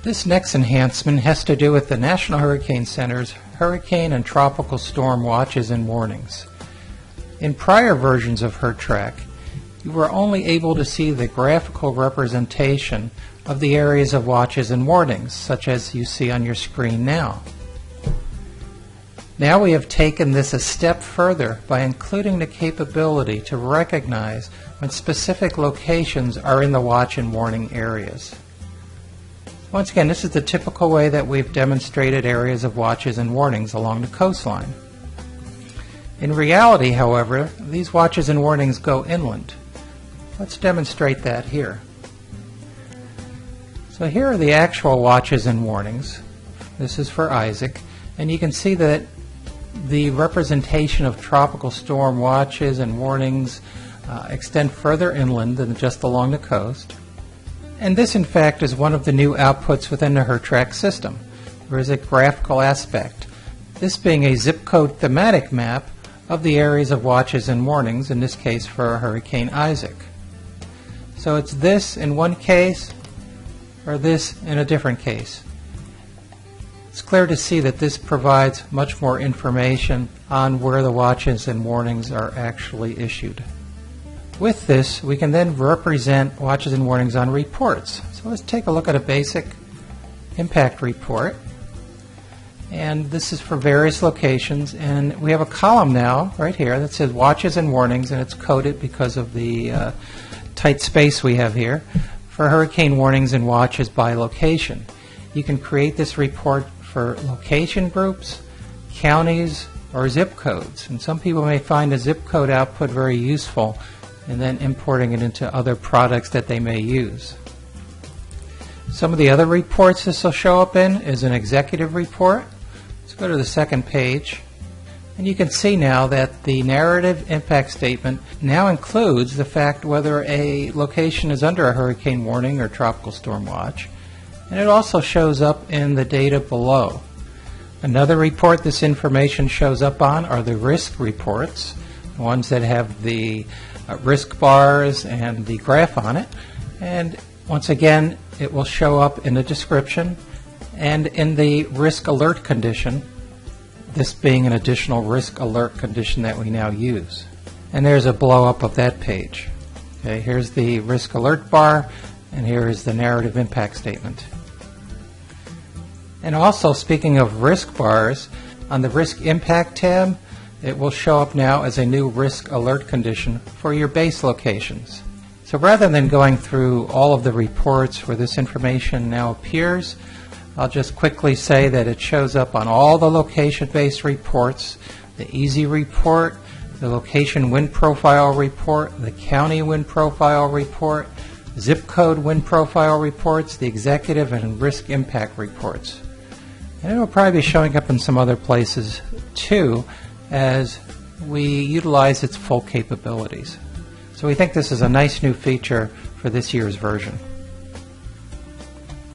This next enhancement has to do with the National Hurricane Center's hurricane and tropical storm watches and warnings. In prior versions of Hurrtrak, you were only able to see the graphical representation of the areas of watches and warnings, such as you see on your screen now. Now we have taken this a step further by including the capability to recognize when specific locations are in the watch and warning areas. Once again, this is the typical way that we've demonstrated areas of watches and warnings along the coastline. In reality, however, these watches and warnings go inland. Let's demonstrate that here. So here are the actual watches and warnings. This is for Isaac, and you can see that the representation of tropical storm watches and warnings extend further inland than just along the coast. And this, in fact, is one of the new outputs within the Hurrtrak system. There is a graphical aspect, this being a zip code thematic map of the areas of watches and warnings, in this case for Hurricane Isaac. So it's this in one case, or this in a different case. It's clear to see that this provides much more information on where the watches and warnings are actually issued. With this, we can then represent watches and warnings on reports. So let's take a look at a basic impact report. And this is for various locations, and we have a column now right here that says watches and warnings, and it's coded because of the tight space we have here for hurricane warnings and watches by location. You can create this report for location groups, counties, or zip codes, and some people may find the zip code output very useful and then importing it into other products that they may use. Some of the other reports this will show up in is an executive report. Let's go to the second page, and you can see now that the narrative impact statement now includes the fact whether a location is under a hurricane warning or tropical storm watch, and it also shows up in the data below. Another report this information shows up on are the risk reports, the ones that have the risk bars and the graph on it, and once again it will show up in the description and in the risk alert condition, this being an additional risk alert condition that we now use. And there's a blow up of that page. Okay, here's the risk alert bar, and here is the narrative impact statement. And also, speaking of risk bars, on the risk impact tab, it will show up now as a new risk alert condition for your base locations. So rather than going through all of the reports where this information now appears, I'll just quickly say that it shows up on all the location-based reports, the EASY report, the location wind profile report, the county wind profile report, zip code wind profile reports, the executive and risk impact reports. And it will probably be showing up in some other places too as we utilize its full capabilities. So we think this is a nice new feature for this year's version.